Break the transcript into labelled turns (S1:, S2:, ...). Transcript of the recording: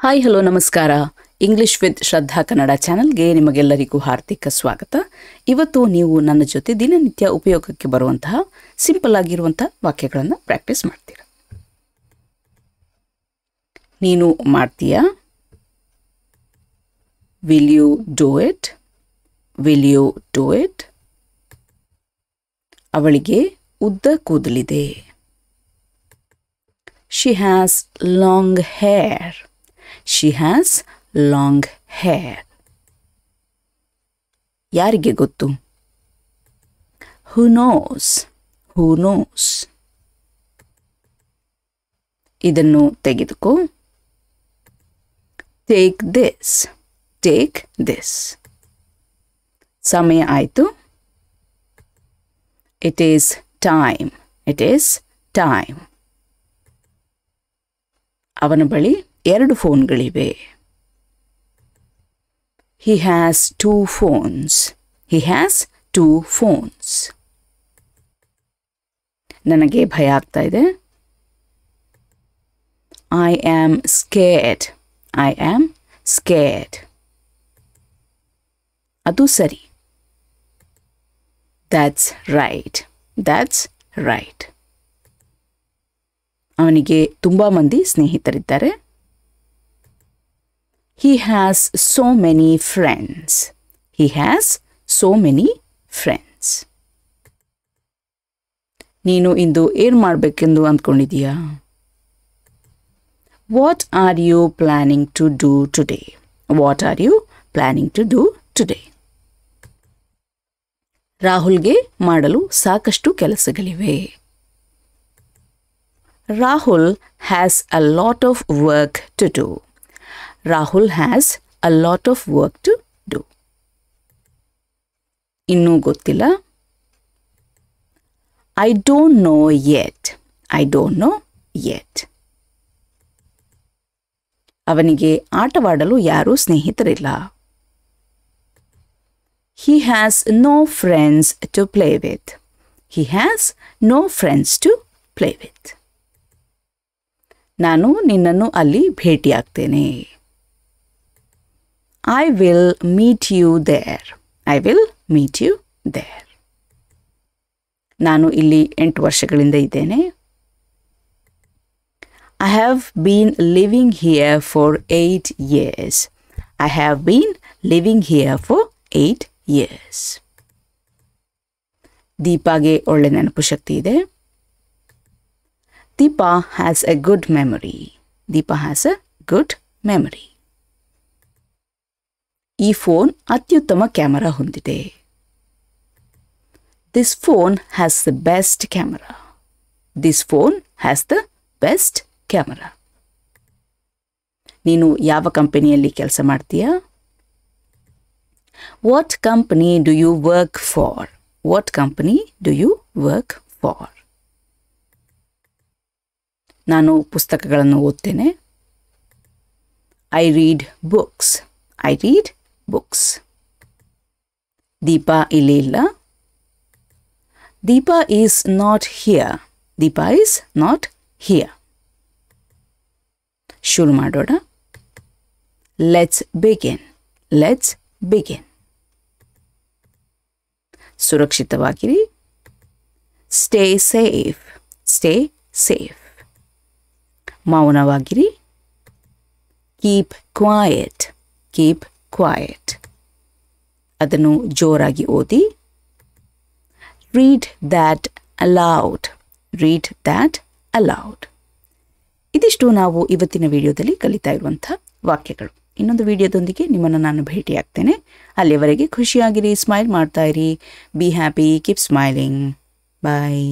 S1: Hi hello ನಮಸ್ಕಾರ. English with ಶ್ರದ್ಧಾ ಕನ್ನಡ ಚಾನೆಲ್ಗೆ ನಿಮಗೆಲ್ಲರಿಗೂ ಹಾರ್ದಿಕ ಸ್ವಾಗತ. ಇವತ್ತು ನೀವು ನನ್ನ ಜೊತೆ ದಿನನಿತ್ಯ ಉಪಯೋಗಕ್ಕೆ ಬರುವಂತಹ ಸಿಂಪಲ್ ಆಗಿರುವಂತಹ ವಾಕ್ಯಗಳನ್ನು ಪ್ರಾಕ್ಟೀಸ್ ಮಾಡ್ತೀರಾ. ನೀನು ಮಾಡ್ತೀಯಾ? Will you do it? Will you do it? ಅವಳಿಗೆ ಉದ್ದ ಕೂದಲಿದೆ. She has long hair. She has long hair. ಯಾರಿಗೆ ಗೊತ್ತು? Who knows? Who knows? ಇದನ್ನು ತೆಗೆದುಕೋ. Take this. Take this. ಸಮಯ ಆಯಿತು. It is time. It is time. ಅವನ ಬಳಿ 2 ಫೋನ್ಗಳಿವೆ. He has 2 phones. He has 2 phones. ನನಗೆ ಭಯ ಆಗ್ತಾ ಇದೆ. I am scared. I am scared. ಅದು ಸರಿ. That's right. That's right. ಅವನಿಗೆ ತುಂಬಾ ಮಂದಿ ಸ್ನೇಹಿತರಿದ್ದಾರೆ. He has so many friends. He has so many friends. ನೀನು ಇಂದು ಏನು ಮಾಡಬೇಕೆಂದು ಅಂದ್ಕೊಂಡಿದ್ದೀಯಾ? What are you planning to do today? What are you planning to do today? ರಾಹುಲ್ಗೆ ಮಾಡಲು ಸಾಕಷ್ಟು ಕೆಲಸಗಳಿವೆ. Rahul has a lot of work to do. Rahul has a lot of work to do. ಇನ್ನೂ ಗೊತ್ತಿಲ್ಲ. I don't know yet. I don't know yet. ಅವನಿಗೆ ಆಟವಾಡಲು ಯಾರೂ ಸ್ನೇಹಿತರಿಲ್ಲ. He has no friends to play with. He has no friends to play with. ನಾನು ನಿನ್ನನ್ನು ಅಲ್ಲಿ ಭೇಟಿಯಾಗ್ತೇನೆ. I will meet you there. I will meet you there. ನಾನು ಇಲ್ಲಿ 8 ವರ್ಷಗಳಿಂದ ಇದ್ದೇನೆ. I have been living here for 8 years. I have been living here for 8 years. ದೀಪಾಗೆ ಒಳ್ಳೆ ನೆನಪು ಶಕ್ತಿ ಇದೆ. Deepa has a good memory. Deepa has a good memory. ಈ phone ಅತ್ಯುತ್ತಮ camera ಹೊಂದಿದೆ. This phone has the best camera. This phone has the best camera. ನೀನು ಯಾವ ಕಂಪನಿಯಲ್ಲಿ ಕೆಲಸ ಮಾಡ್ತೀಯಾ? What company do you work for? What company do you work for? ನಾನು ಪುಸ್ತಕಗಳನ್ನು ಓದ್ತೇನೆ. I read books. I read books. Deepa ಇಲ್ಲಿ ಇಲ್ಲ. Deepa is not here. Deepa is not here. ಶುರು ಮಾಡೋಣ. Let's begin. Let's begin. ಸುರಕ್ಷಿತವಾಗಿರಿ. Stay safe. Stay safe. ಮೌನವಾಗಿರಿ. Keep quiet. Keep quiet. ಅದನ್ನು ಜೋರಾಗಿ ಓದಿ. Read that aloud. Read that aloud. ಇದಿಷ್ಟು ನಾವು ಇವತ್ತಿನ ವಿಡಿಯೋದಲ್ಲಿ ಕಲಿತಾ ಇರುವಂಥ ವಾಕ್ಯಗಳು. ಇನ್ನೊಂದು ವಿಡಿಯೋದೊಂದಿಗೆ ನಿಮ್ಮನ್ನು ನಾನು ಭೇಟಿಯಾಗ್ತೇನೆ. ಅಲ್ಲಿಯವರೆಗೆ ಖುಷಿಯಾಗಿರಿ, ಸ್ಮೈಲ್ ಮಾಡ್ತಾ ಇರಿ. Be happy, keep smiling. Bye.